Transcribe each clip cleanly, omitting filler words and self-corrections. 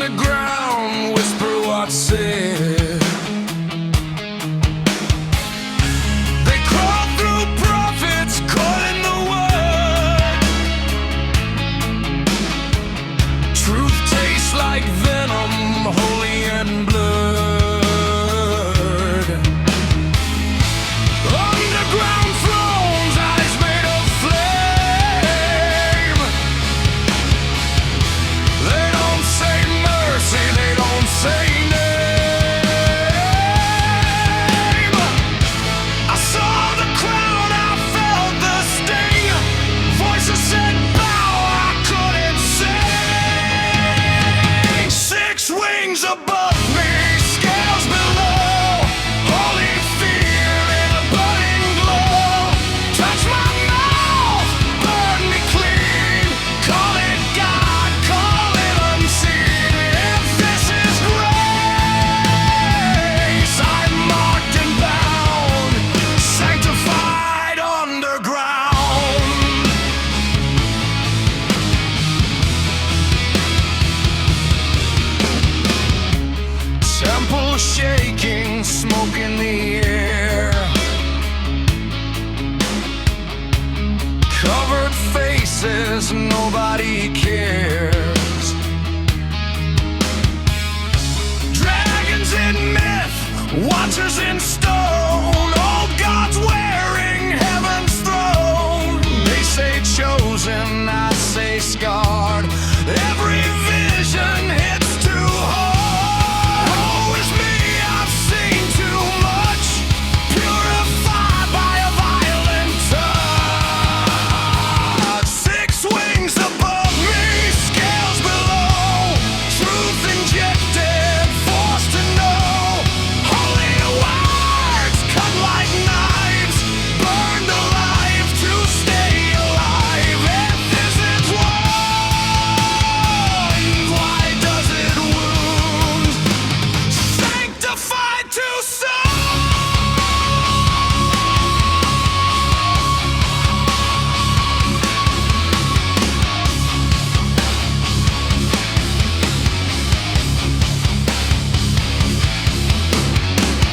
underground, whisper what's said. They crawl through prophets, coiling the word. Truth tastes like venom, holy and blood. Underground thrones, eyes made of flame. They don't say mercy, they don't say name. I saw the crown, I felt the sting. Voices said bow, I couldn't sing. 6 wings above me, scales below. Holy fear in a burning glow. Touch my mouth, burn me clean. Call it God, call it unseen. If this is grace, I'm marked and bound, sanctified underground. Temple shaking, smoke in the air. Covered faces, nobody cares. Dragons in myth, watchers in stone. Old gods wearing heaven's throne. They say chosen, I say scarred. Every vision hits too hard. Woe is me, I've seen too much. Purified by a violent touch. 6 wings above me, scales below. Truth injected, forced to know. Holy words cut like knives, burned alive to stay alive. If this is one, why does it wound? Sanctified too soon.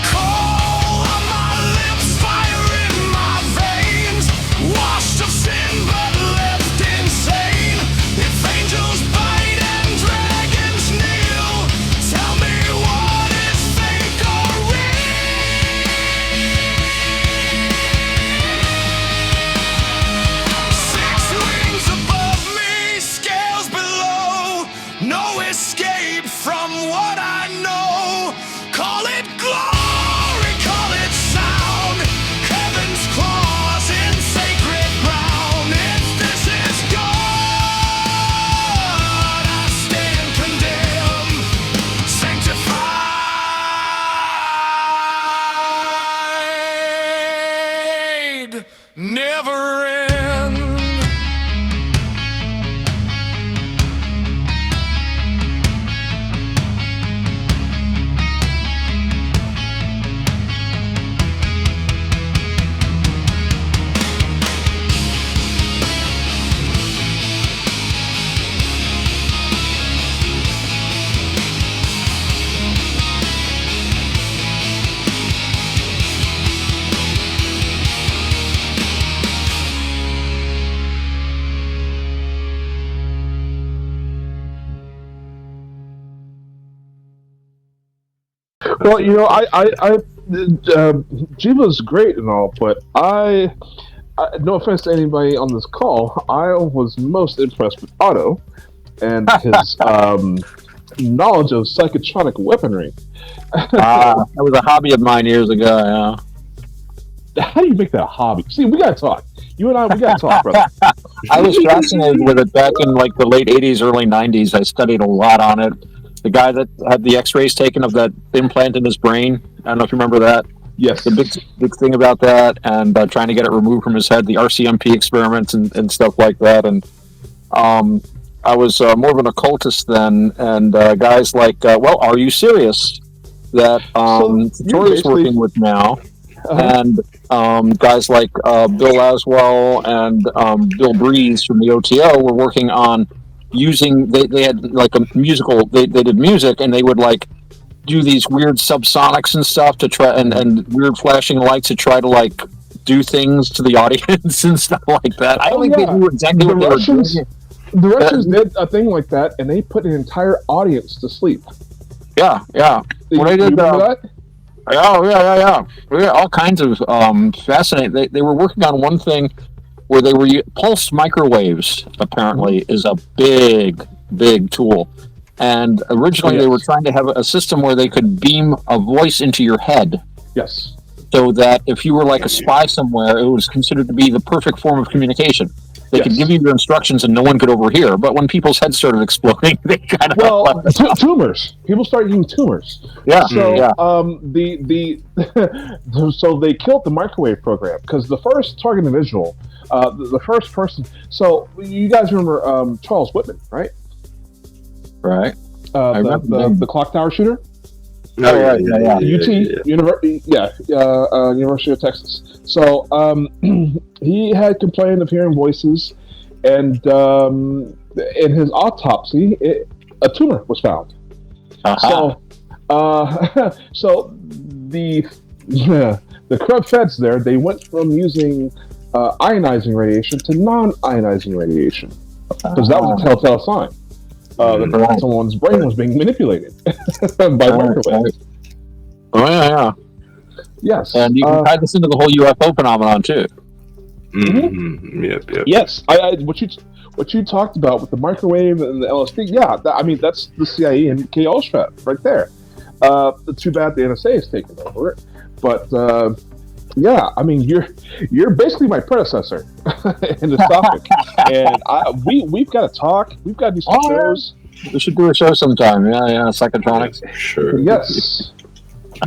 Coal on my lips, fire in my veins. Washed of sin but left insane. If angels bite and dragons kneel, tell me what is fake or real. 6 wings above me, scales below. No escape from what I know. Call it glory, call it sound. Heaven's claws in sacred ground. If this is God, I stand condemned, sanctified, never end. Well, Jiva's great and all, but no offense to anybody on this call, I was most impressed with Otto and his knowledge of psychotronic weaponry. That was a hobby of mine years ago. How do you make that a hobby? See, we gotta talk. You and I, we gotta talk, brother. I was fascinated with it back in like the late '80s, early '90s. I studied a lot on it. The guy that had the X-rays taken of that implant in his brain. I don't know if you remember that. Yes. The big thing about that, and trying to get it removed from his head, the RCMP experiments and stuff like that. And I was more of an occultist then, and guys like, Are You Serious? That Tori's working with now. And guys like Bill Laswell and Bill Breeze from the OTO were working on using they had like a musical. They did music, and they would like do these weird subsonics and stuff to try and weird flashing lights to try to like do things to the audience and stuff like that. I don't think they knew exactly what they were doing. The Russians did a thing like that, and they put an entire audience to sleep. Yeah. When they did that? Yeah, all kinds of fascinating. They were working on one thing where they were pulsed microwaves. Apparently, is a big tool. And originally, they were trying to have a system where they could beam a voice into your head. Yes. So that if you were like a spy somewhere, it was considered to be the perfect form of communication. They could give you your instructions and no one could overhear. But when people's heads started exploding, they kind of tumors. People started using tumors. Yeah. So so they killed the microwave program because the first target individual, the first person. So you guys remember Charles Whitman, right? Right. The clock tower shooter. University of Texas. So he had complained of hearing voices, and in his autopsy, a tumor was found. So the corrupt feds there, they went from using ionizing radiation to non-ionizing radiation because that was a telltale sign. That someone's brain was being manipulated by microwave. Oh yeah. Yes, and you can tie this into the whole UFO phenomenon too. Mm-hmm. Yep. Yes, what you talked about with the microwave and the LSD. Yeah, that's the CIA and K. Oshrat right there. Too bad the NSA has taken over it, but yeah, I mean you're basically my predecessor in this topic, and we've got to talk. We've got to do some shows. We should do a show sometime. Yeah, Psychotronics. Sure. Yes.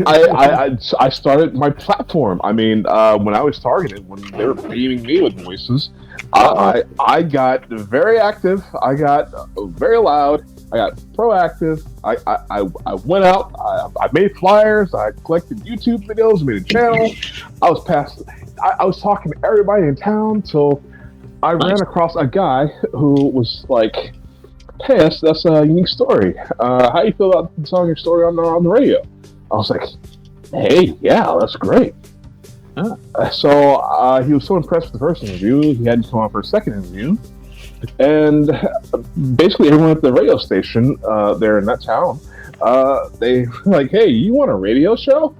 I started my platform. I mean, when I was targeted, when they were beaming me with voices, I got very active. I got very loud. I got proactive. I went out. I made flyers. I collected YouTube videos. Made a channel. I was talking to everybody in town till I ran across a guy who was like, "Hey, that's a unique story. How you feel about telling your story on the radio?" I was like, "Hey, yeah, that's great." So he was so impressed with the first interview, he had to come on for a second interview. And basically everyone at the radio station there in that town, they were like, "Hey, you want a radio show?"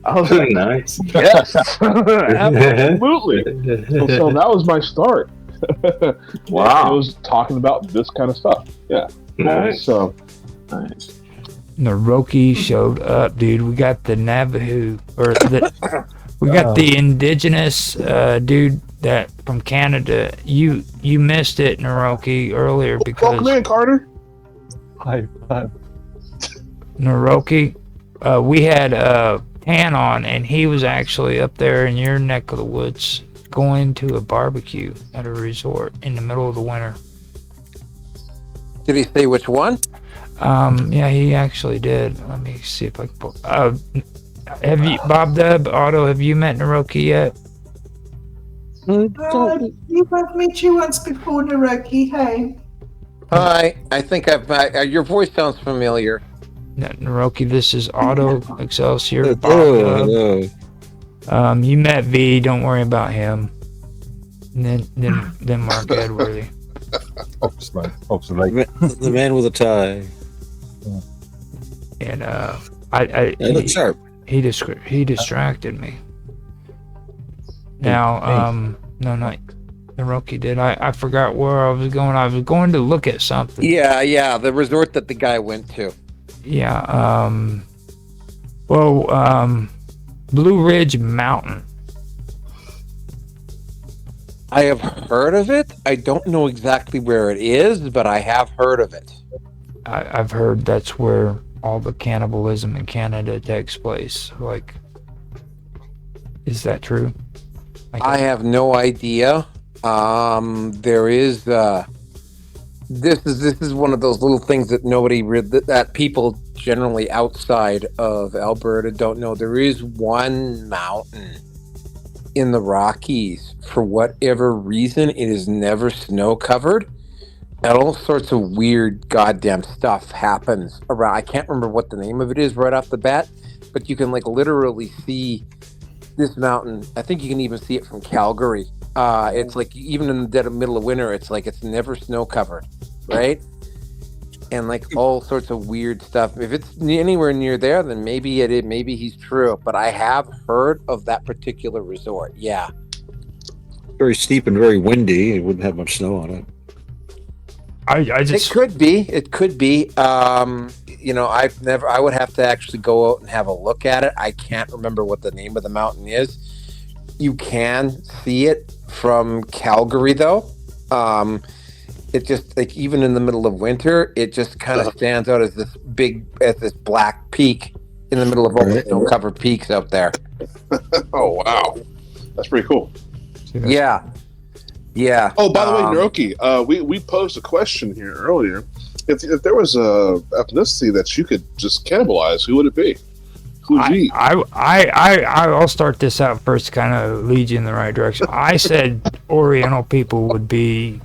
I was like, "Nice. Yes, absolutely." So that was my start. Wow. It was talking about this kind of stuff. Yeah. Nice. So nice. Naroki showed up, dude. We got the Navajo, we got the indigenous dude that from Canada. You missed it, Naroki, earlier because welcome in, Carter. Hi. Naroki, we had Tan on, and he was actually up there in your neck of the woods going to a barbecue at a resort in the middle of the winter. Did he say which one? Yeah, he actually did. Let me see if I can have you, Bob Dub, Otto, have you met Naroki yet? I've met you once before, Naroki. Hey. Hi, I think your voice sounds familiar. Naroki, this is Otto Excelsior. Bob Dub. You met V, don't worry about him. And then Mark Edworthy. The man with a tie. And He looks sharp. He distracted me. Now, no, not Naroki did. I forgot where I was going. I was going to look at something. Yeah, the resort that the guy went to. Yeah, Blue Ridge Mountain. I have heard of it. I don't know exactly where it is, but I have heard of it. I've heard that's where all the cannibalism in Canada takes place. Like, is that true? I have no idea. There is. This is one of those little things that that people generally outside of Alberta don't know. There is one mountain in the Rockies. For whatever reason, it is never snow covered. And all sorts of weird goddamn stuff happens around. I can't remember what the name of it is right off the bat, but you can like literally see this mountain. I think you can even see it from Calgary. It's like even in the dead of middle of winter, it's like it's never snow covered, right? And like all sorts of weird stuff. If it's anywhere near there, then maybe he's true. But I have heard of that particular resort. Yeah, Very steep and very windy. It wouldn't have much snow on it. I just it could be. It could be. I would have to actually go out and have a look at it. I can't remember what the name of the mountain is. You can see it from Calgary, though. It just like even in the middle of winter, it just kind of stands out as this black peak in the middle of all the snow-covered peaks out there. Oh wow, that's pretty cool. Yeah. Yeah. Oh, by the way, Naroki, we posed a question here earlier. If there was a ethnicity that you could just cannibalize, who would it be? Who would you eat? I'll start this out first to kind of lead you in the right direction. I said Oriental people would be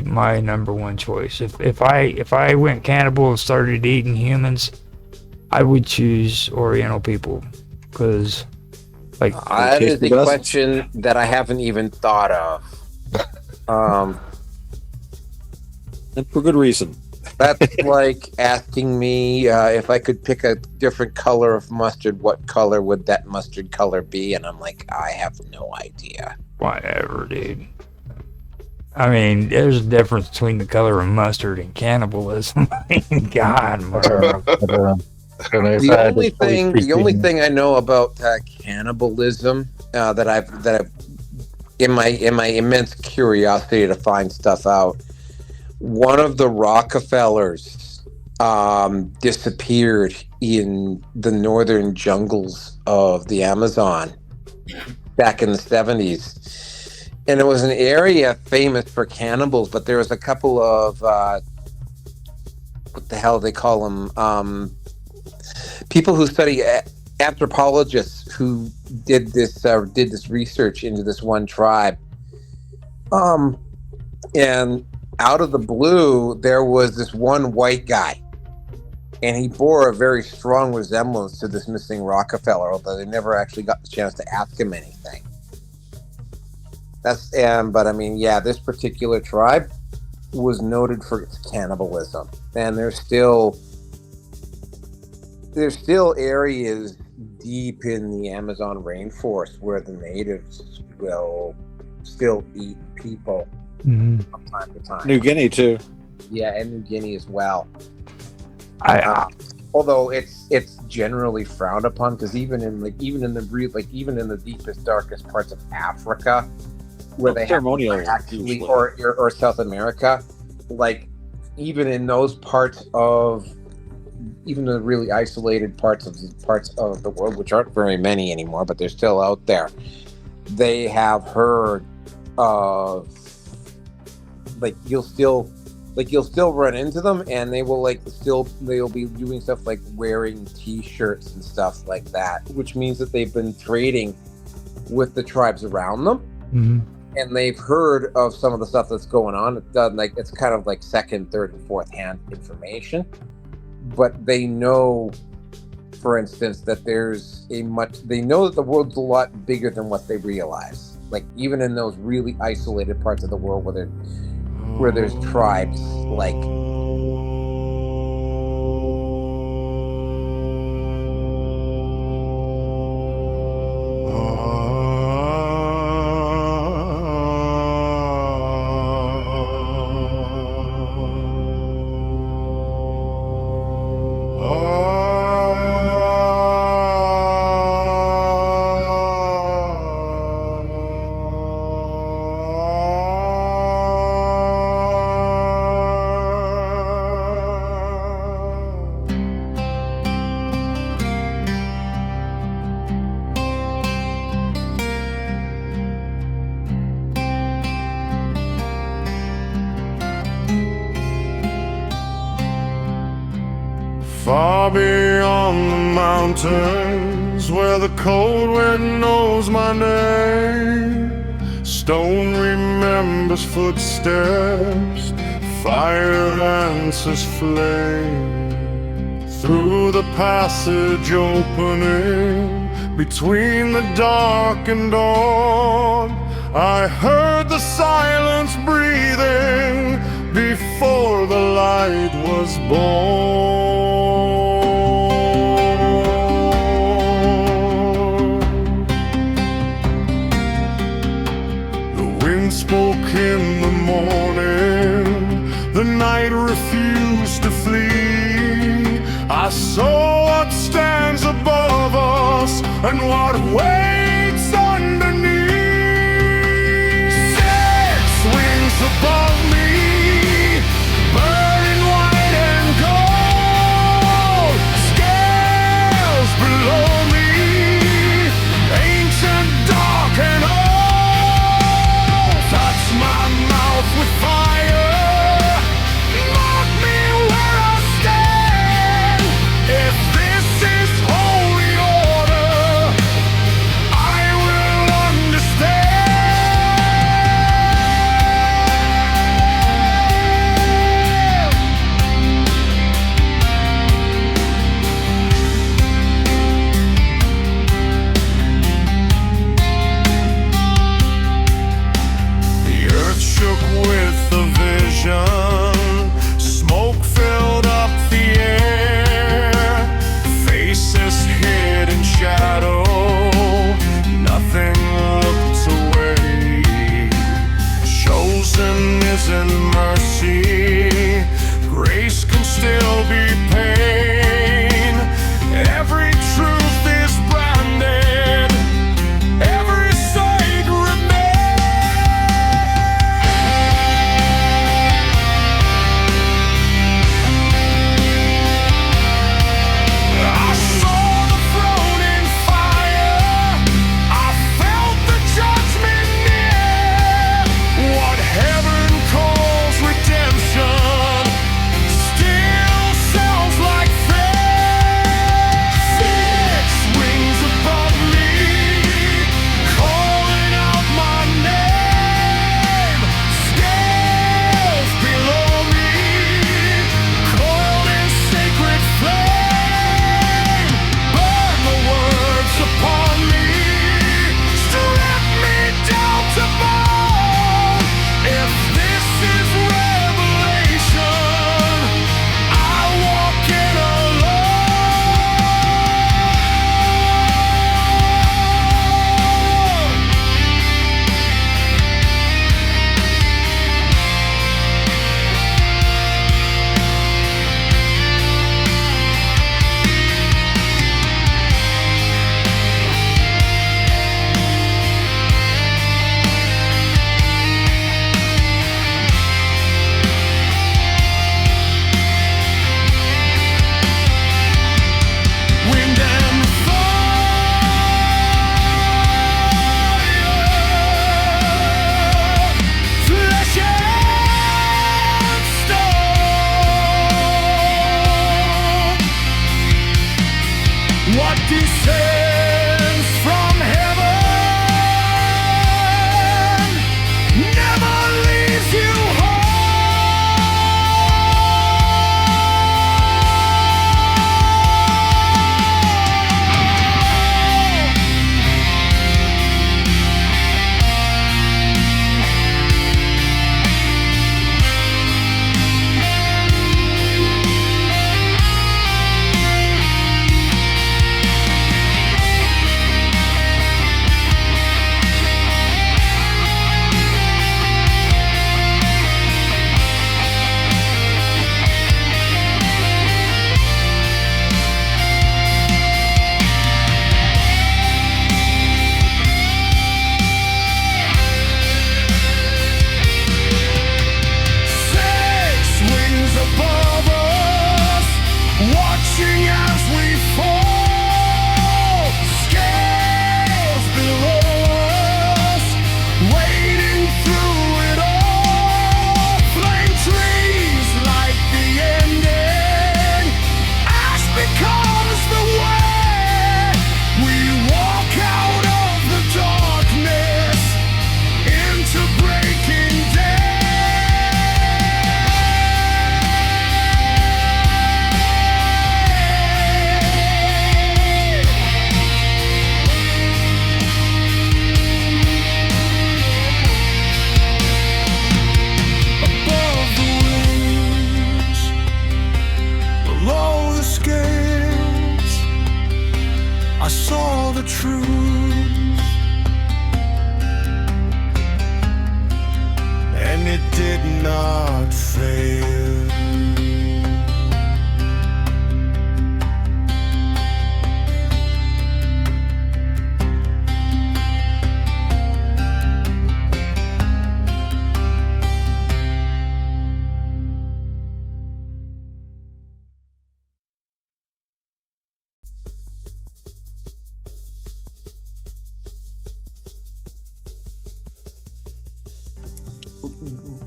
my number one choice. If I went cannibal and started eating humans, I would choose Oriental people because. Like, that is a question that I haven't even thought of. And for good reason. That's like asking me if I could pick a different color of mustard, what color would that mustard color be? And I'm like, I have no idea. Whatever, dude. I mean, there's a difference between the color of mustard and cannibalism. God, The only thing I know about cannibalism that I've in my immense curiosity to find stuff out, one of the Rockefellers disappeared in the northern jungles of the Amazon back in the 70s, and it was an area famous for cannibals. But there was a couple of what the hell they call them. People who study anthropologists who did this research into this one tribe, and out of the blue there was this one white guy, and he bore a very strong resemblance to this missing Rockefeller, although they never actually got the chance to ask him anything. But I mean, yeah, this particular tribe was noted for its cannibalism, and there's still areas deep in the Amazon rainforest where the natives will still eat people from time to time. New Guinea too. Yeah, and New Guinea as well. I Although it's generally frowned upon, because even in the deepest, darkest parts of Africa, where they have ceremonial actually, or South America, like even in those parts of, even the really isolated parts of the world, which aren't very many anymore, but they're still out there, they have heard of, you'll still run into them, and they'll be doing stuff like wearing T-shirts and stuff like that, which means that they've been trading with the tribes around them, and they've heard of some of the stuff that's going on. It's kind of like second, third, and fourth hand information, but they know, for instance, that they know that the world's a lot bigger than what they realize. Like even in those really isolated parts of the world where there's tribes like Far beyond the mountains, where the cold wind knows my name, Stone remembers footsteps, fire answers flame. Through the passage opening between the dark and dawn, I heard the silence breathing before the light was born. The wind spoke in the morning, the night refused to flee. I saw what stands above us and what waits underneath. 6 wings above me, burning white and gold. Scales below me, ancient, dark and old. Touch my mouth with fire, mark me where I stand. If this is holy order,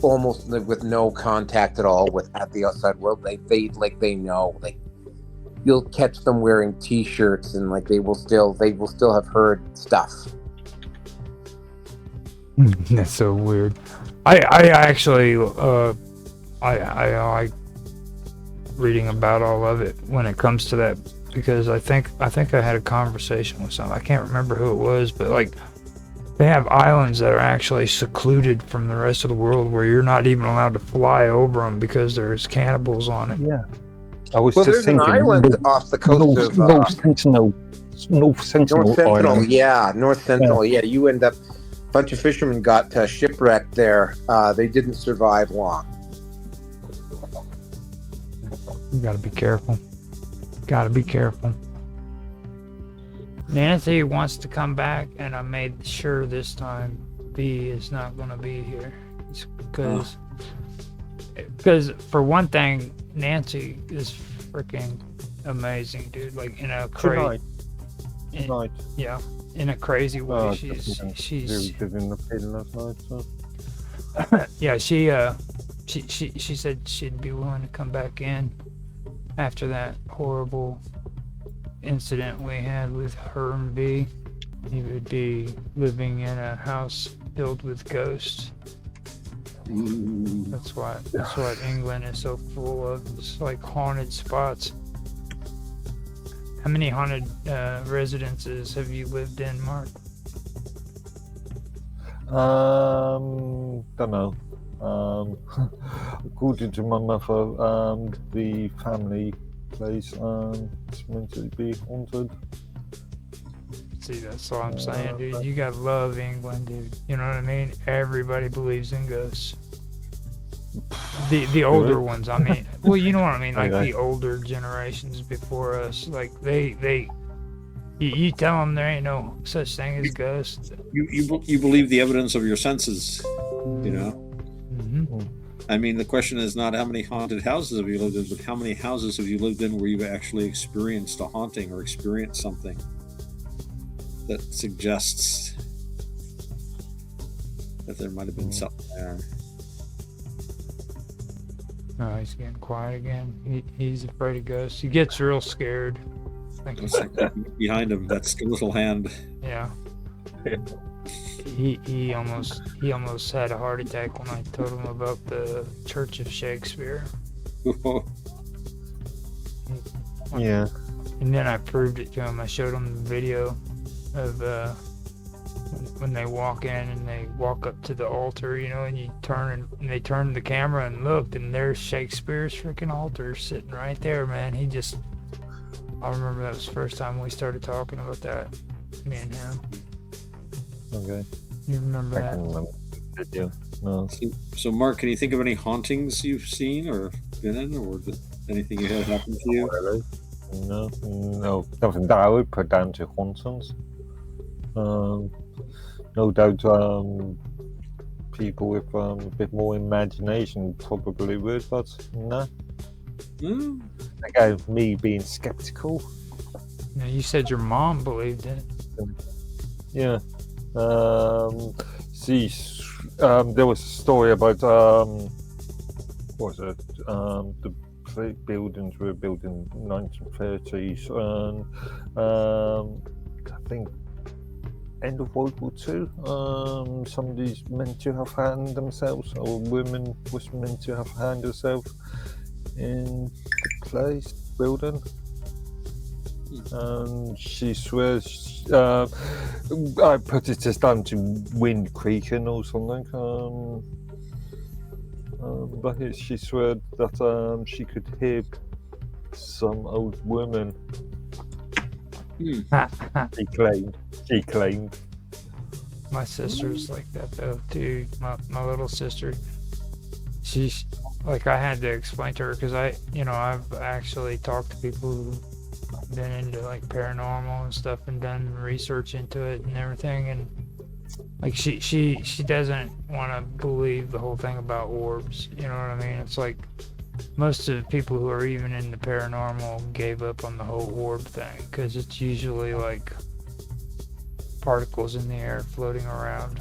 almost with no contact at all with at the outside world. They know, like, you'll catch them wearing T-shirts and like they will still have heard stuff. That's so weird. I actually I like reading about all of it when it comes to that, because I think I had a conversation with someone. I can't remember who it was, but like they have islands that are actually secluded from the rest of the world where you're not even allowed to fly over them because there's cannibals on it. Yeah. I was Well, just there's an thinking. island off the coast of North Sentinel. North Sentinel North Sentinel. Island. Yeah, North Sentinel. Yeah, you end up. A bunch of fishermen got shipwrecked there. They didn't survive long. You gotta be careful. Gotta be careful. Nancy wants to come back, and I made sure this time B is not gonna be here. It's because for one thing, Nancy is freaking amazing, dude. Like in a crazy, Tonight. yeah, in a crazy way. Oh, she's Very in the pin last night. So. yeah. She said she'd be willing to come back in after that horrible incident we had with her and B. He would be living in a house filled with ghosts. That's what England is so full of. It's like haunted spots. How many haunted residences have you lived in, Mark? Don't know. According to my mother, the family place is meant to be haunted. See, that's all I'm saying, dude. You gotta love England, dude. You know what I mean? Everybody believes in ghosts. The older ones, I mean. Well, you know what I mean? Like Okay. the older generations before us. Like you tell them there ain't no such thing as ghosts. You believe the evidence of your senses, you know? Mm-hmm. I mean, the question is not how many haunted houses have you lived in, but how many houses have you lived in where you've actually experienced a haunting or experienced something that suggests that there might have been something there. Oh, he's getting quiet again. He's afraid of ghosts. He gets real scared. Like, It's like behind him, that skeletal hand. yeah. He almost had a heart attack when I told him about the Church of Shakespeare. Yeah. And then I proved it to him. I showed him the video of when they walk in and they walk up to the altar, you know, and they turn the camera and looked, and there's Shakespeare's freaking altar sitting right there, man. I remember that was the first time we started talking about that, me and him. Okay. You remember I that? can remember the video. No. So, Mark, can you think of any hauntings you've seen or been in, or anything you had happen to you? No, nothing that I would put down to hauntings. No doubt, people with a bit more imagination probably would, but no. Hmm? Again, me being skeptical. Now, you said your mom believed in it. Yeah. There was a story about what was it? The buildings were built in 1930s, and I think end of World War II. Somebody's meant to have hanged themselves, or a woman was meant to have hanged herself in the place building. And she swears, I put it just down to wind creaking or something. But she swears that she could hear some old woman. She claimed. My sister's like that though, too. My little sister. She's like, I had to explain to her because I've actually talked to people who've been into like paranormal and stuff and done research into it and everything, and like she doesn't want to believe the whole thing about orbs. You know what I mean? It's like most of the people who are even in the paranormal gave up on the whole orb thing because it's usually like particles in the air floating around,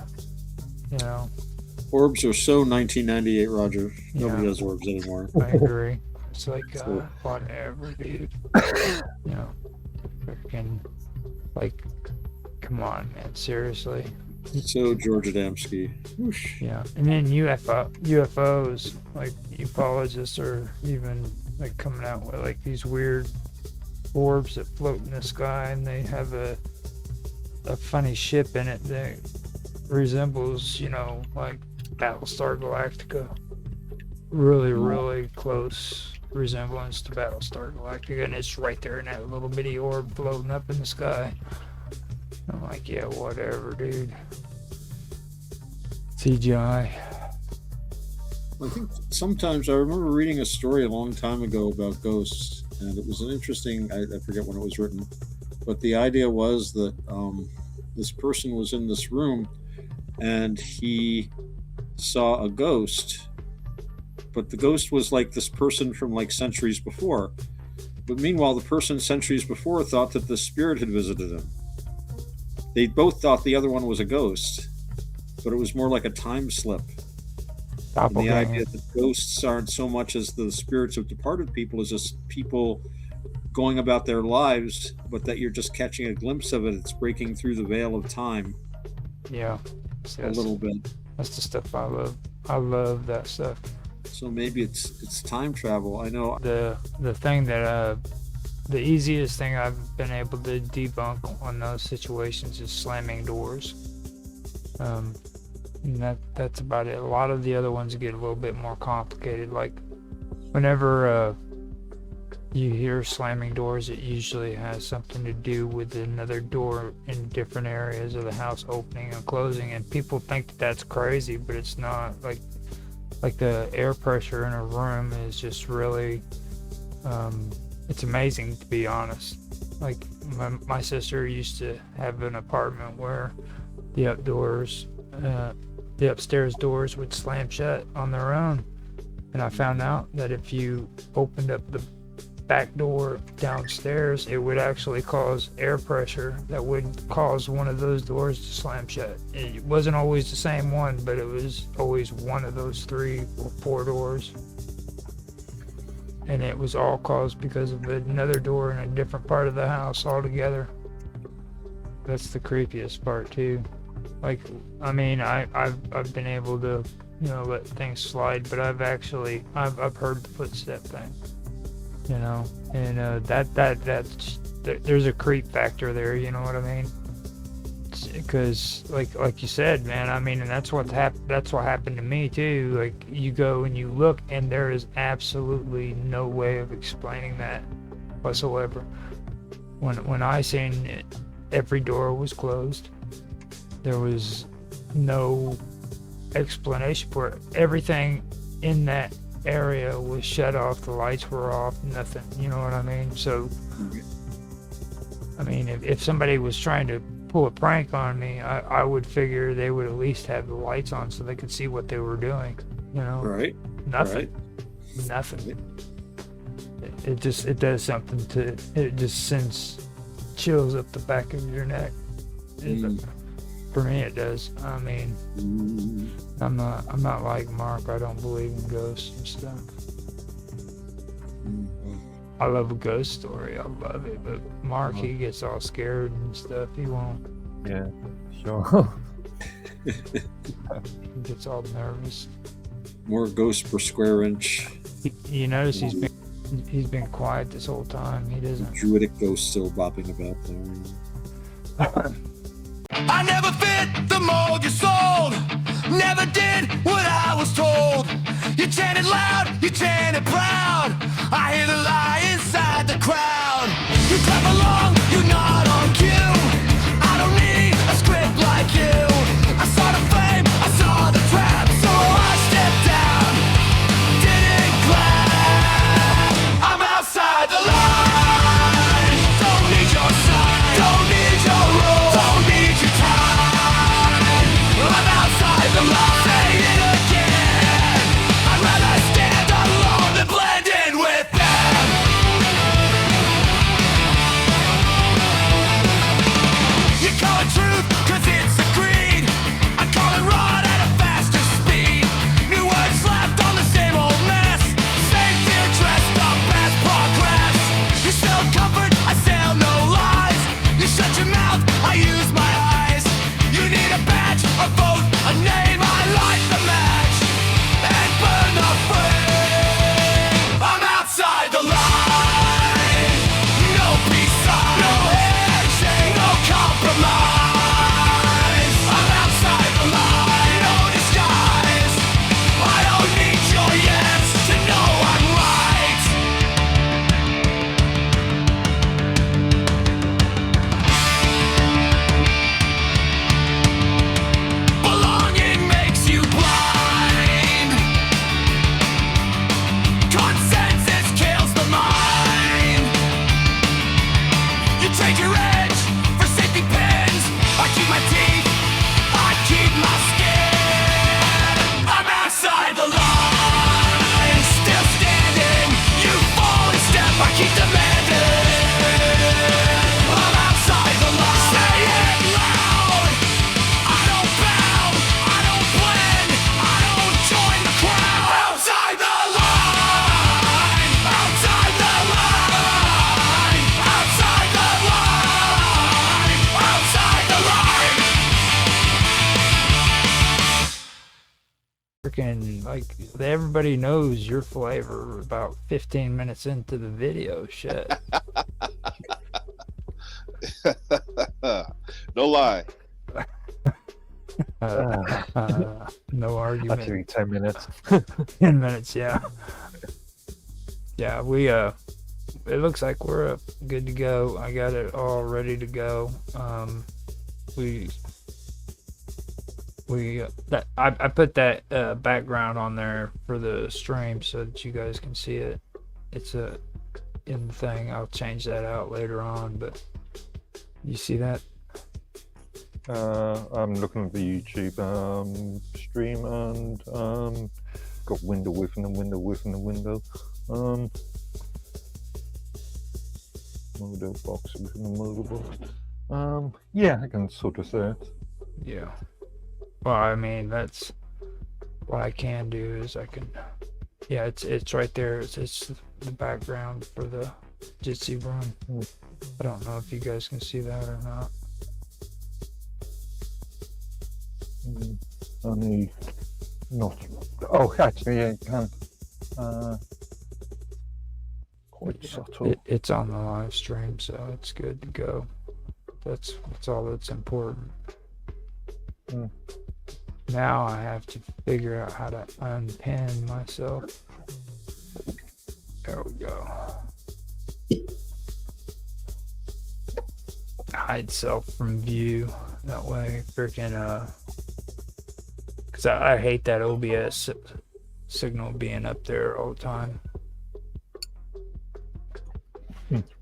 you know. Orbs are so 1998, Roger. Nobody Yeah. does orbs anymore. I agree. It's like whatever, dude. You know, freaking like, come on, man, seriously. So George Adamski. Whoosh. Yeah, and then UFOs, like ufologists are even like coming out with like these weird orbs that float in the sky, and they have a funny ship in it that resembles, you know, like Battlestar Galactica. Really close resemblance to Battlestar Galactica, and it's right there in that little bitty orb floating up in the sky. I'm like, yeah, whatever, dude. CGI. I think sometimes I remember reading a story a long time ago about ghosts, and it was an interesting. I forget when it was written, but the idea was that this person was in this room, and he saw a ghost, but the ghost was like this person from like centuries before. But meanwhile, the person centuries before thought that the spirit had visited him. They both thought the other one was a ghost, but it was more like a time slip. And the idea that ghosts aren't so much as the spirits of departed people, as just people going about their lives, but that you're just catching a glimpse of it. It's breaking through the veil of time. Yeah. A little bit. That's the stuff I love. I love that stuff. So maybe it's time travel. I know The thing that the easiest thing I've been able to debunk on those situations is slamming doors. And that's about it. A lot of the other ones get a little bit more complicated. Like whenever you hear slamming doors, it usually has something to do with another door in different areas of the house opening and closing, and people think that that's crazy, but it's not. Like the air pressure in a room is just really it's amazing, to be honest. Like my sister used to have an apartment where the upstairs doors would slam shut on their own, and I found out that if you opened up the back door downstairs, it would actually cause air pressure that would cause one of those doors to slam shut. It wasn't always the same one, but it was always one of those 3 or 4 doors, and it was all caused because of another door in a different part of the house altogether. That's the creepiest part too. Like, I mean, I've been able to, you know, let things slide, but I've heard the footstep thing, you know, and that's there's a creep factor there, you know what I mean? Because like you said, man, I mean, and that's what happened to me too. Like, you go and you look, and there is absolutely no way of explaining that whatsoever. When I seen it, every door was closed. There was no explanation for it. Everything in that area was shut off. The lights were off. Nothing. You know what I mean? So, I mean, if somebody was trying to pull a prank on me, I would figure they would at least have the lights on so they could see what they were doing. You know? Right. Nothing. Right. Nothing. It does something to it. Just sends chills up the back of your neck. For me, it does. I mean, I'm not like Mark. I don't believe in ghosts and stuff. I love a ghost story. I love it. But Mark, he gets all scared and stuff. He won't. Yeah, sure. He gets all nervous. More ghosts per square inch. You notice he's been quiet this whole time. He doesn't. Druidic ghost still bopping about there. I never fit the mold you sold. Never did what I was told. You chanted loud, you chanted proud. I hear the lie inside the crowd. You clap along, you nod on cue. I don't need a script like you. I saw the flame, I saw the trap, so I stepped down. Didn't clap. I'm outside the line. Don't need your sign. Don't need your rules. Don't need your time. I'm outside the line. Say it again. I'd rather stand alone than blend in with them. freaking like everybody knows your flavor about 15 minutes into the video. Shit. No lie. No argument. Actually, 10 minutes. 10 minutes, yeah. Yeah, we it looks like we're good to go. I got it all ready to go. I put that background on there for the stream so that you guys can see it. It's in the thing. I'll change that out later on, but you see that? I'm looking at the YouTube stream and got window within the window within the window. Modal box within the modal box. Yeah, I can sort of see it. Yeah. Well, I mean, that's what I can do is I can. Yeah, it's right there. It's the background for the Jitsi run. I don't know if you guys can see that or not. Only not. Oh, actually, yeah, you can. Quite subtle. It's on the live stream, so it's good to go. That's all that's important. Now I have to figure out how to unpin myself. There we go. Hide self from view. That way, freaking because I hate that OBS signal being up there all the time.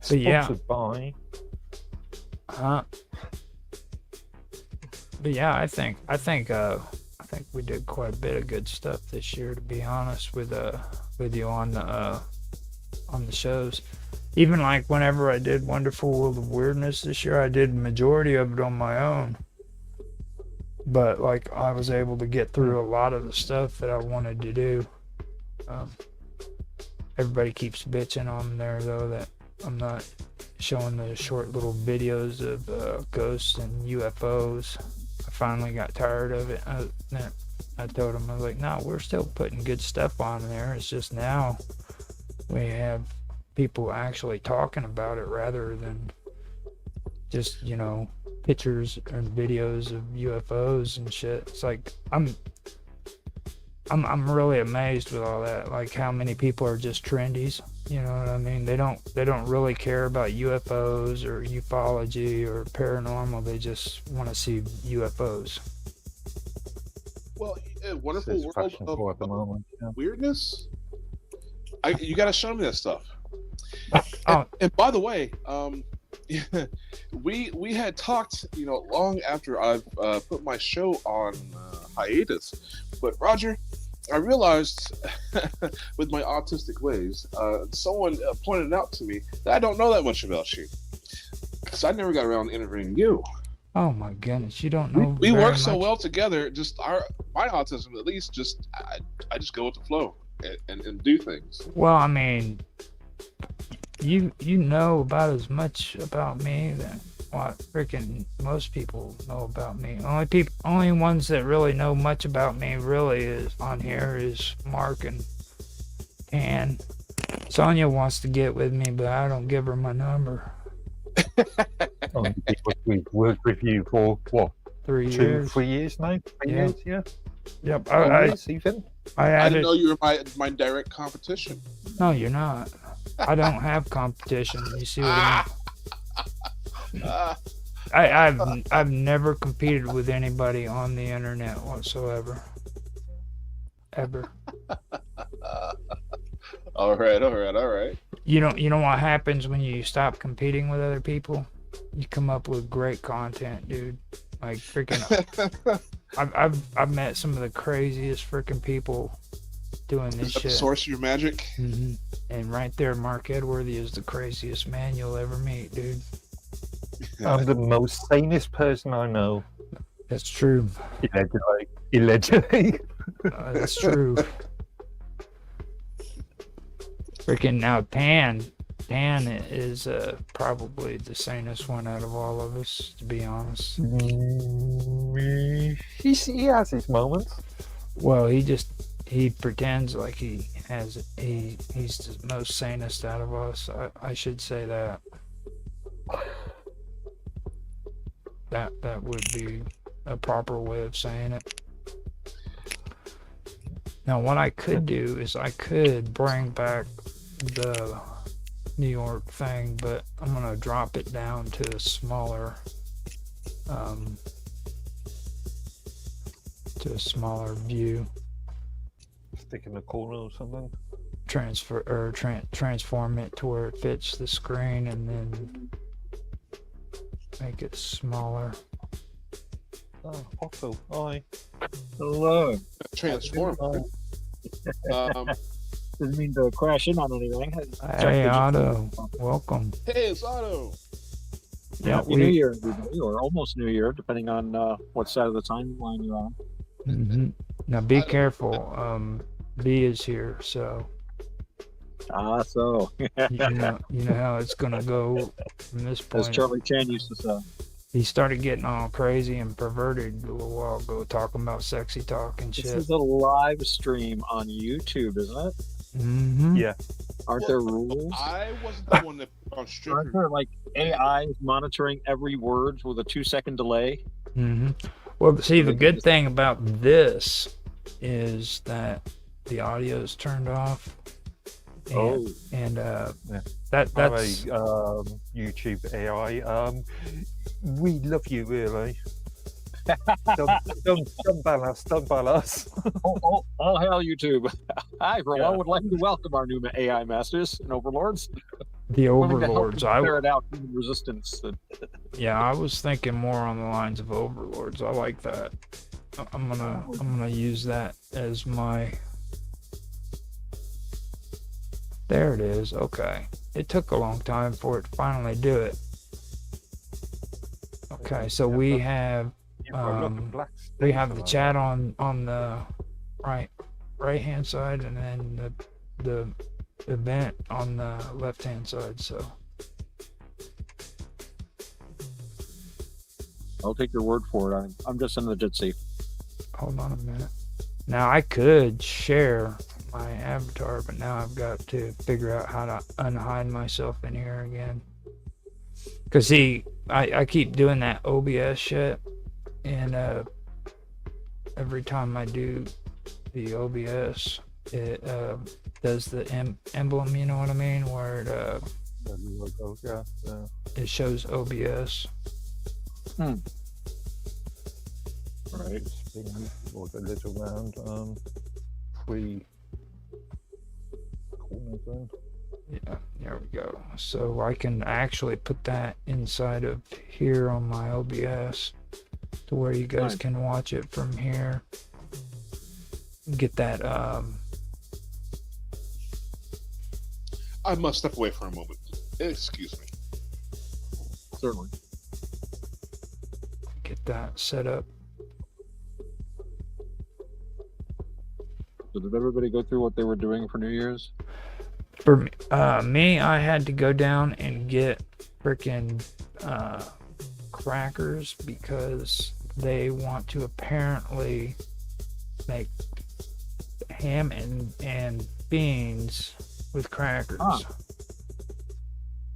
So yeah. By. But yeah, I think we did quite a bit of good stuff this year, to be honest, with you on the shows. Even like whenever I did Wonderful World of Weirdness this year, I did majority of it on my own. But like I was able to get through a lot of the stuff that I wanted to do. Everybody keeps bitching on there though that I'm not showing the short little videos of ghosts and UFOs. I finally got tired of it. I told them, I was like, no, we're still putting good stuff on there. It's just now we have people actually talking about it rather than just, pictures and videos of UFOs and shit. It's like I'm really amazed with all that, like how many people are just trendies. You know what I mean? They don't really care about UFOs or ufology or paranormal. They just want to see UFOs. Well, Wonderful World at the moment, yeah. Weirdness. You got to show me that stuff. And by the way, we had talked, long after I've put my show on hiatus. But Roger, I realized with my autistic ways, someone pointed out to me that I don't know that much about you, because I never got around to interviewing you. Oh my goodness, you don't know. We work so well together. Just my autism, at least, I just go with the flow and do things. Well, I mean, you know about as much about me than what freaking most people know about me. Only ones that really know much about me really is on here is Mark and Tan. Sonia wants to get with me, but I don't give her my number. We've worked with you for what? 3 years. 3 years now? 3 years, yeah. Yep. I didn't know you were my direct competition. No, you're not. I don't have competition. You see what I mean? I've never competed with anybody on the internet whatsoever. Ever. All right. You know what happens when you stop competing with other people? You come up with great content, dude. Like freaking I've met some of the craziest freaking people doing this shit. Sorcerer magic. Mm-hmm. And right there, Mark Edworthy is the craziest man you'll ever meet, dude. I'm the most sanest person I know. That's true. Allegedly. That's true. Freaking now, Tan is probably the sanest one out of all of us, to be honest. He has his moments. Well, he just he pretends like he's the most sanest out of us. I should say that. That would be a proper way of saying it. Now, what I could do is I could bring back the New York thing, but I'm gonna drop it down to a smaller view. Stick in the corner or something. Transform it to where it fits the screen, and then make it smaller. Oh, Otto, hi. Hello. Transform. Didn't mean to crash in on anything. Hey, Otto, welcome. Hey, it's Otto. Yeah, Happy New Year, everybody, or almost New Year, depending on what side of the timeline you're on. Mm-hmm. Now be careful. B is here, so So you know how it's gonna go from this point. as Charlie Chan used to say. He started getting all crazy and perverted a little while ago, talking about sexy talk and shit. This is a live stream on YouTube, isn't it? Mm-hmm. Yeah. Aren't there rules? I wasn't the one that put on Aren't strict. there like AI monitoring every word with a 2-second delay? Mm-hmm. Well, see, the good thing about this is that the audio is turned off. And that's YouTube AI. We love you, really. don't ban us. Don't ban us. oh, hell, YouTube. I, for one, would like to welcome our new AI masters and overlords. The overlords. I would out human resistance. Yeah, I was thinking more on the lines of overlords. I like that. I'm gonna use that as my. There it is. Okay. It took a long time for it to finally do it. Okay, so we have the chat on the right hand side, and then the event on the left hand side. So I'll take your word for it. I'm just in the Jitsi. Hold on a minute. Now I could share my avatar, but now I've got to figure out how to unhide myself in here again. Cause see, I keep doing that OBS shit, and every time I do the OBS, it does the emblem, you know what I mean, where it shows OBS. Right. Or the little round free corner zone. Yeah, there we go. So I can actually put that inside of here on my OBS to where you guys can watch it from here. Get that I must step away for a moment. Excuse me. Certainly. Get that set up. So did everybody go through what they were doing for New Year's? For me, I had to go down and get freaking crackers because they want to apparently make ham and beans with crackers.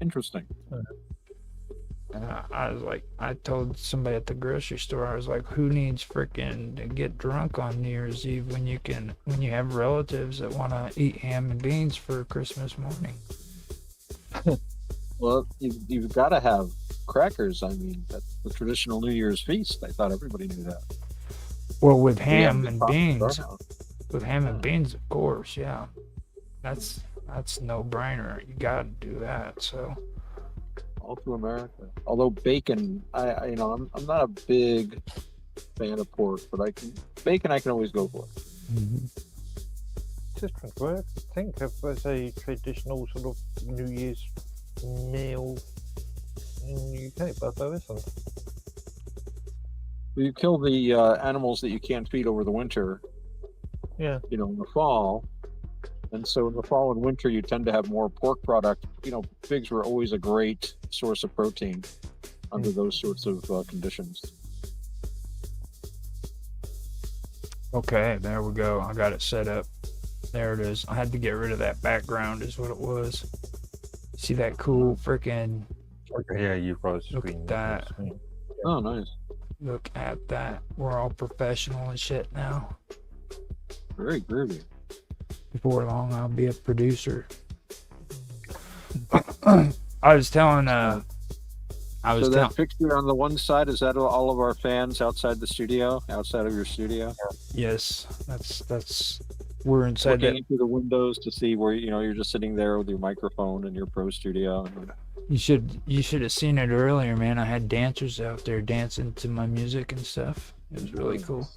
Interesting. I was like, I told somebody at the grocery store, I was like, who needs freaking to get drunk on New Year's Eve when you have relatives that want to eat ham and beans for Christmas morning? Well, you've got to have crackers. I mean, that's the traditional New Year's feast. I thought everybody knew that. Well, with ham and beans, of course, yeah. That's no brainer. You got to do that. So. All through America. Although bacon, I'm not a big fan of pork, but I can always go for. Mm-hmm. Just trying to think of as a traditional sort of New Year's meal in the UK, but there isn't. You kill the animals that you can't feed over the winter. Yeah. In the fall. And so in the fall and winter, you tend to have more pork product. Pigs were always a great source of protein under those sorts of conditions. Okay, there we go. I got it set up. There it is. I had to get rid of that background is what it was. See that cool freaking... Okay, yeah, you've got a screen. Look at that. Oh, nice. Look at that. We're all professional and shit now. Very groovy. Before long, I'll be a producer. I was telling, So that picture on the one side, is that all of our fans outside the studio, outside of your studio? Yes, that's we're inside Looking that. into the windows to see where, you know, you're just sitting there with your microphone and your pro studio. You should have seen it earlier, man. I had dancers out there dancing to my music and stuff. It was really cool.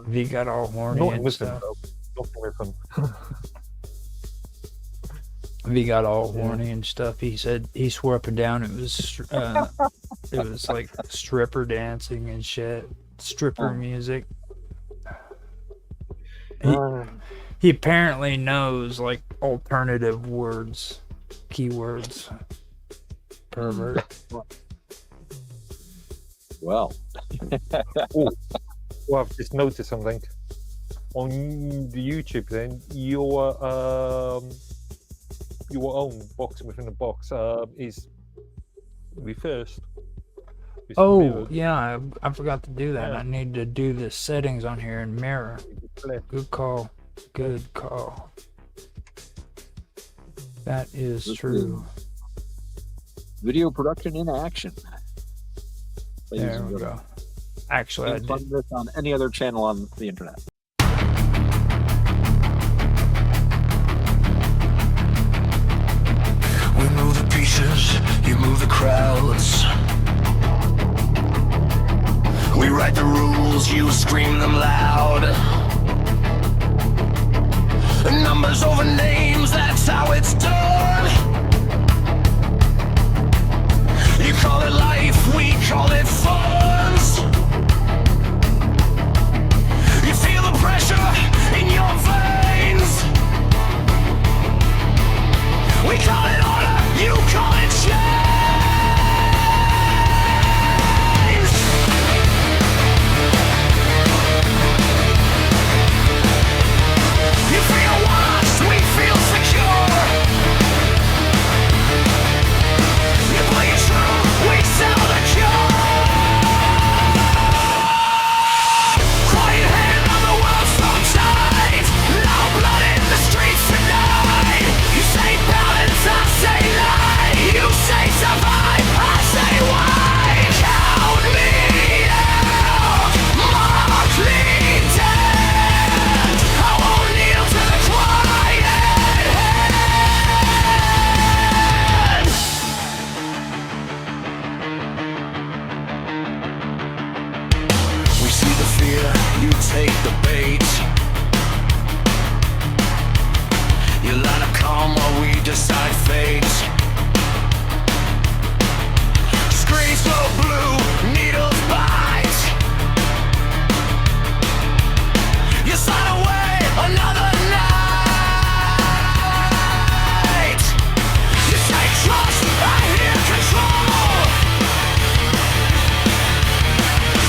V got all horny Not and with them, stuff. though. Not with them. V got all horny and stuff. He said he swore up and down it was like stripper dancing and shit, stripper music. He apparently knows like alternative words, keywords. Pervert. Well. Well, I've just noticed something on the YouTube. Then your own box within a box is reversed. It's Oh mirrored. yeah, I forgot to do that. Yeah. I need to do the settings on here in mirror. Good call. Good call. That is This true. Video production in action. Ladies There and we gentlemen. go. Actually, I You can find did. this on any other channel on the internet. We move the pieces, you move the crowds. We write the rules, you scream them loud. Numbers over names, that's how it's done. You call it life, we call it funds. You feel the pressure in your veins. We call it order, you call it change. You feel watched, we feel secure. You play it true, we sell the cure. Quiet hand on the world from tight. No blood in the streets tonight. You say balance, I say lie. You say survive, I say why. Count me out, mark me dead. I won't kneel to the quiet hand. We see the fear, you take the bait. You line up calm while we decide fate. Screens go blue, needles bite. You sign away another night. You say trust, I hear control.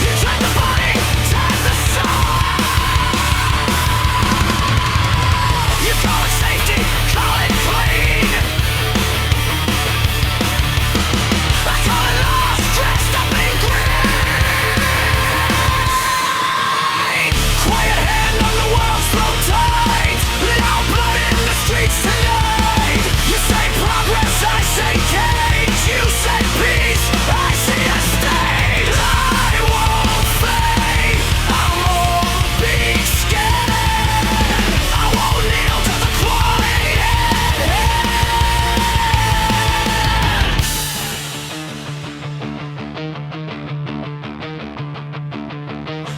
You take the body, take the soul. You call it safety, call it clean. I call it lost, dressed up in green. Quiet hand on the world's throat tight. Now blood in the streets tonight. You say progress, I say cage. You say peace, I see a state. I won't fade, I won't be scared. I won't kneel to the quiet hand.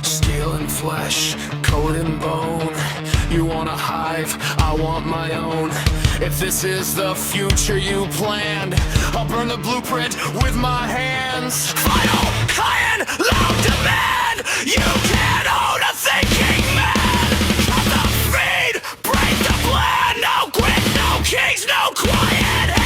Steel and flesh, coat and bone. You want a hive, I want my own. If this is the future you planned, I'll burn the blueprint with my hands. Final, iron, loud demand. You can't own a thinking man. Cut the feed, break the plan. No grit, no kings, no quiet hand.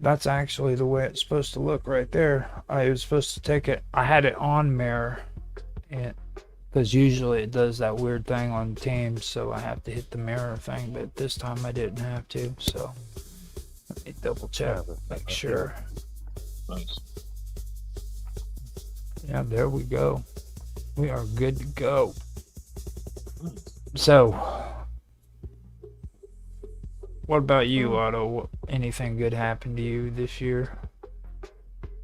That's actually the way it's supposed to look right there. I was supposed to take it. I had it on mirror, and because usually it does that weird thing on Teams, so I have to hit the mirror thing. But this time I didn't have to. So let me double check, make sure. Nice. Yeah, there we go. We are good to go. So, what about you, Otto? Anything good happened to you this year?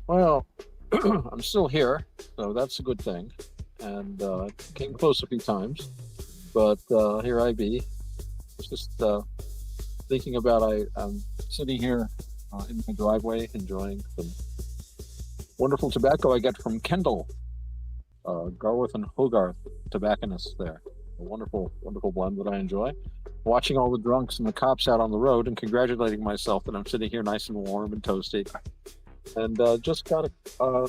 Well, I'm still here, so that's a good thing. And came close a few times, but here I be. Just thinking about I'm sitting here in my driveway enjoying some wonderful tobacco I get from Kendall, Garworth and Hogarth tobacconists there. A wonderful, wonderful blend that I enjoy. Watching all the drunks and the cops out on the road and congratulating myself that I'm sitting here nice and warm and toasty. And just got a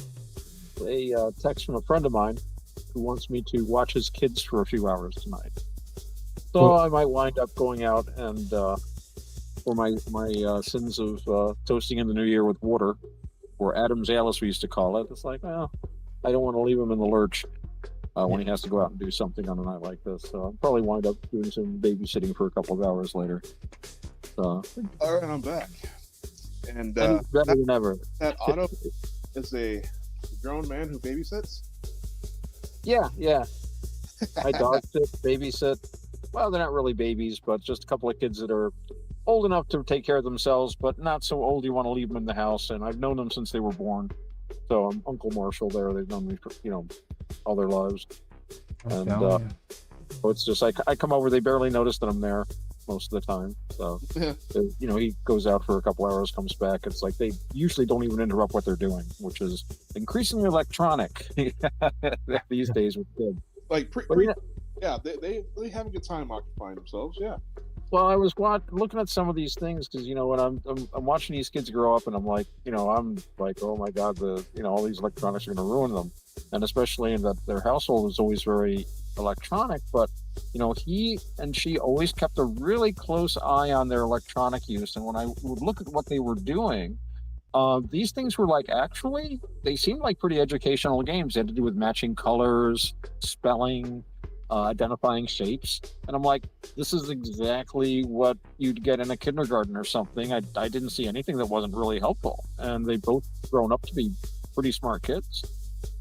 text from a friend of mine who wants me to watch his kids for a few hours tonight. So I might wind up going out and for my sins of toasting in the new year with water, or Adam's Ale, we used to call it. It's like, well, I don't want to leave him in the lurch when he has to go out and do something on a night like this. So I'll probably wind up doing some babysitting for a couple of hours later. All right, I'm back. And better than ever. That Otto is a grown man who babysits? Yeah. I dog sit, babysit. Well, they're not really babies, but just a couple of kids that are old enough to take care of themselves, but not so old you want to leave them in the house. And I've known them since they were born. So I'm Uncle Marshall there. They've known me for, all their lives. And so it's just like I come over, they barely notice that I'm there most of the time. So, he goes out for a couple hours, comes back. It's like they usually don't even interrupt what they're doing, which is increasingly electronic these days with kids. Like, they have a good time occupying themselves. Yeah. Well, I was looking at some of these things because when I'm watching these kids grow up, and I'm like, I'm like, oh my God, all these electronics are going to ruin them, and especially in that their household is always very electronic. But he and she always kept a really close eye on their electronic use, and when I would look at what they were doing, these things were they seemed like pretty educational games. They had to do with matching colors, spelling, identifying shapes, and I'm like, this is exactly what you'd get in a kindergarten or something. I didn't see anything that wasn't really helpful, and they both grown up to be pretty smart kids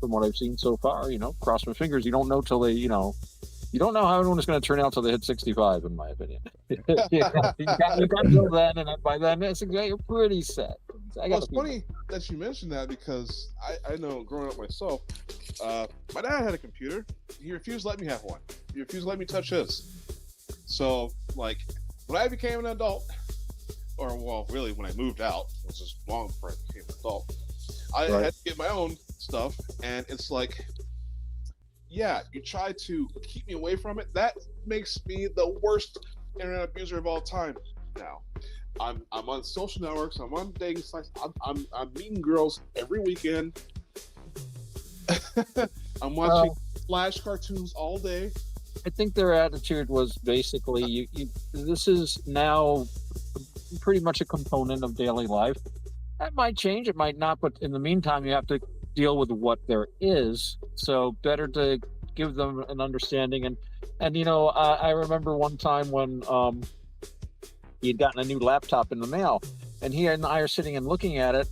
from what I've seen so far. Cross my fingers. You don't know till they, you don't know how everyone is going to turn out till they hit 65, in my opinion. You got till then, and by then you're pretty set. It's funny that you mentioned that because I know growing up myself, my dad had a computer. He refused to let me have one. He refused to let me touch his. So, when I became an adult, really when I moved out, which is long before I became an adult, I had to get my own stuff, and it's like, yeah, you try to keep me away from it. That makes me the worst internet abuser of all time now. I'm on social networks. I'm on dating sites. I'm meeting girls every weekend. I'm watching Flash cartoons all day. I think their attitude was basically, this is now pretty much a component of daily life. That might change, it might not, but in the meantime, you have to deal with what there is. So better to give them an understanding. And I remember one time when he had gotten a new laptop in the mail, and he and I are sitting and looking at it,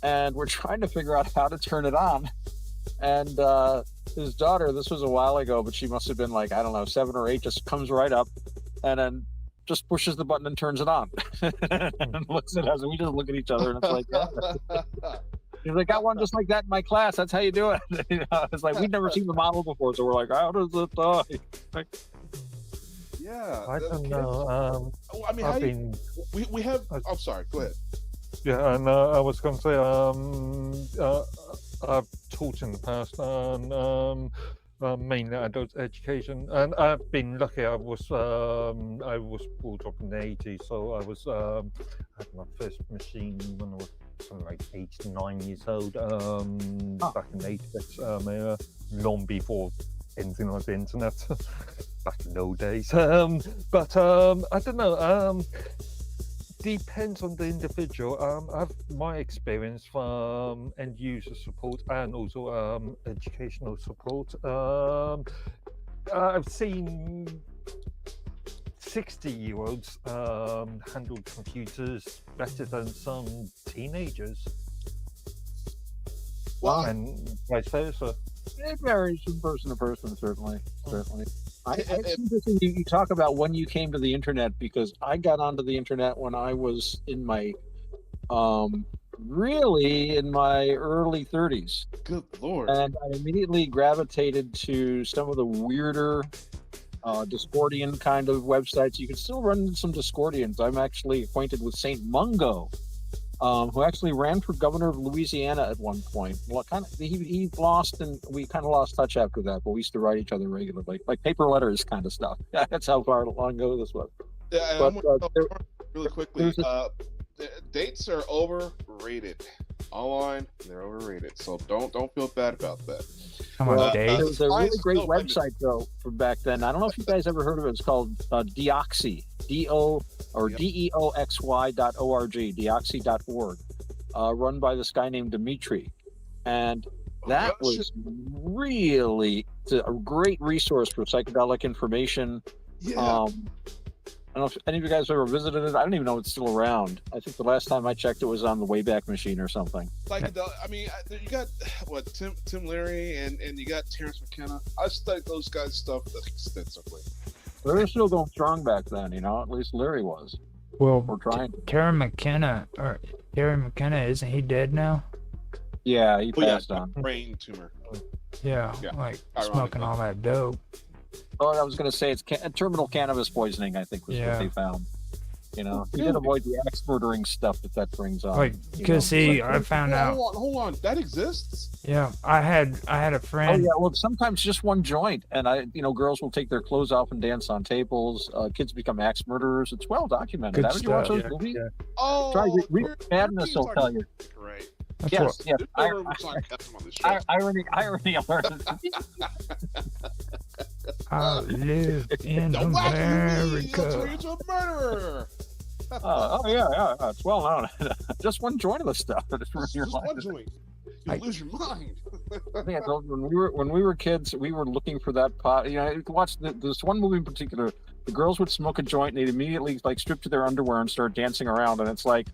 and we're trying to figure out how to turn it on. And his daughter, this was a while ago, but she must have been 7 or 8, just comes right up and then just pushes the button and turns it on. And looks at us, and we just look at each other, and it's like, he's like, got one just like that in my class. That's how you do it. It's like, we've never seen the model before, so we're like, how does it die? Yeah, I don't know. I mean, we have. I'm sorry. Go ahead. Yeah, and I was going to say, I've taught in the past on mainly adult education, and I've been lucky. I was brought up in the 80s, so I was had my first machine when I was something like 8 to 9 years old. Back in the 80s, era, long before anything like the internet. Back in those days. But I don't know. depends on the individual. I've my experience from end user support and also educational support. I've seen 60-year-olds handle computers better than some teenagers. Well, And vice versa. It varies from person to person, certainly. It's interesting you talk about when you came to the internet, because I got onto the internet when I was in my, really in my early 30s. good lord. And I immediately gravitated to some of the weirder Discordian kind of websites. You can still run into some Discordians. I'm actually acquainted with Saint Mungo, who actually ran for governor of Louisiana at one point. Well, he lost, and we kind of lost touch after that. But we used to write each other regularly, like paper letters kind of stuff. That's how far long ago this was. Yeah, and But, I'm gonna tell there- really quickly. there's Dates are overrated. Online, they're overrated. So don't feel bad about that. Come on, Well, Dave. there was a really Mine's great still limited. website though from back then. I don't know if you guys ever heard of it. It's called Deoxy, Yep. DEOXY.org, Deoxy.org, run by this guy named Dimitri, and that Oh, was really a great resource for psychedelic information. Yeah. I don't know if any of you guys ever visited it. I don't even know if it's still around. I think the last time I checked, it was on the Wayback Machine or something. I mean, you got what Tim Leary and you got Terrence McKenna. I studied those guys' stuff extensively. They were still going strong back then, at least Larry was. Well, We're trying. Terry McKenna, isn't he dead now? Yeah, he Oh yeah, passed on. brain tumor. Yeah, Yeah, like ironically. smoking all that dope. Oh, I was going to say it's terminal cannabis poisoning, I think, was Yeah. what they found. You did avoid the axe murdering stuff that brings on. Like, because see, I found out. Hold on, that exists. Yeah, I had a Oh friend. yeah, well sometimes just one joint, and girls will take their clothes off and dance on tables. Kids become axe murderers. It's well documented. Good Haven't you watched stuff. those movies? Oh, Try Read you're- Madness. you're Will tell you. Right. That's Yes, what- yes. There's no room for sarcasm on this show. Irony alert. I live in Don't laugh at me. It'll turn you America. into a murderer. Yeah. It's well known. Just one joint of the stuff. It's Just your one life. joint. You lose your mind. I think I told you, when we were kids, we were looking for that pot. You could watch this one movie in particular. The girls would smoke a joint, and they'd immediately strip to their underwear and start dancing around. And it's like,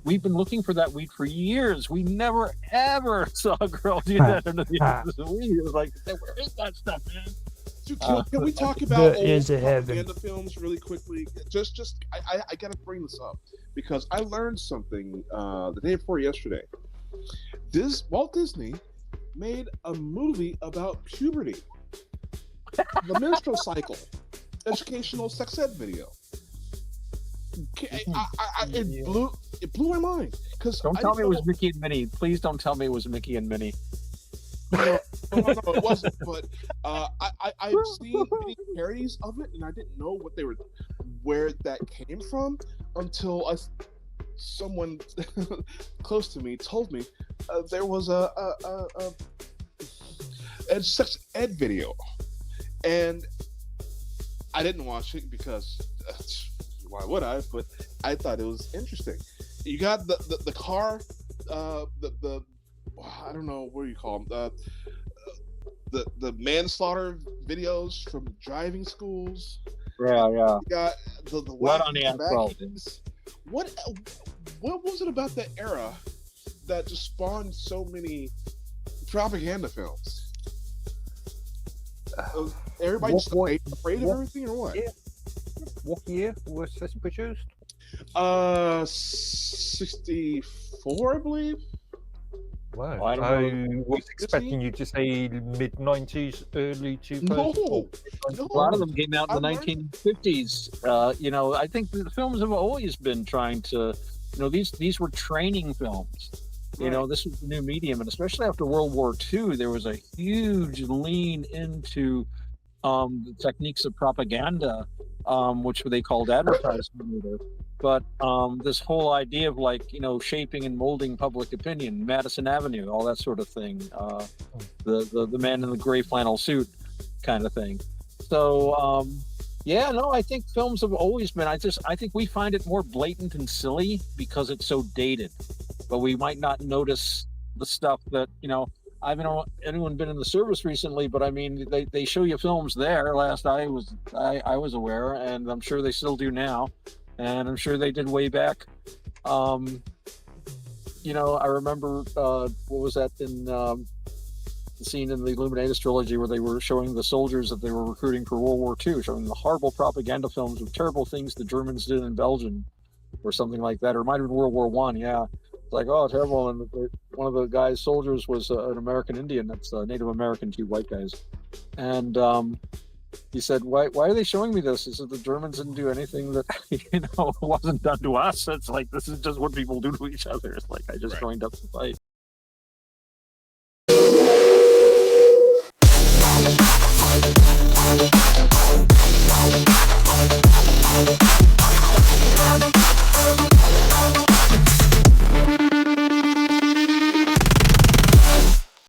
we've been looking for that weed for years. We never ever saw a girl do that under the use of weed. It was like, where is that stuff, man? Dude, can we talk about The old is of heaven. propaganda films really quickly? I gotta bring this up because I learned something the day before yesterday. Walt Disney made a movie about puberty, the menstrual cycle, educational sex ed video. It blew my mind because Don't tell me it was Mickey and Minnie. Please don't tell me it was Mickey and Minnie. No, it wasn't. But I've seen many parodies of it, and I didn't know where that came from until someone close to me told me there was a sex ed video, and I didn't watch it because why would I? But I thought it was interesting. You got the car, the I don't know what do you call them, the manslaughter videos from driving schools. Yeah. You got the Blood on the asphalt. What was it about that era that just spawned so many propaganda films? Everybody just afraid of everything, or what? Yeah. What year was this produced? 64, I believe. Wow. I don't I know. was expecting you to say mid 90s, early 2000s. No, A lot of them came out in the I learned- 1950s. I think the films have always been trying to, these were training films. This was the new medium, and especially after World War II, there was a huge lean into the techniques of propaganda, which they called advertising. But this whole idea of shaping and molding public opinion, Madison Avenue, all that sort of thing, the man in the gray flannel suit kind of thing. So Yeah, no, I think films have always been. I think we find it more blatant and silly because it's so dated. But we might not notice the stuff that, I haven't know anyone been in the service recently, but I mean, they show you films there. Last I was aware, and I'm sure they still do now, and I'm sure they did way back. I remember what was that in the scene in the Illuminatus trilogy where they were showing the soldiers that they were recruiting for World War II, showing the horrible propaganda films of terrible things the Germans did in Belgium, or something like that. Or it might have been World War One. Yeah, it's like, oh, terrible. And one of the guys' soldiers was an American Indian. That's Native American, two white guys. And he said, why are they showing me this? He said, the Germans didn't do anything that, wasn't done to us. It's like, this is just what people do to each other. It's like, I just joined up to fight.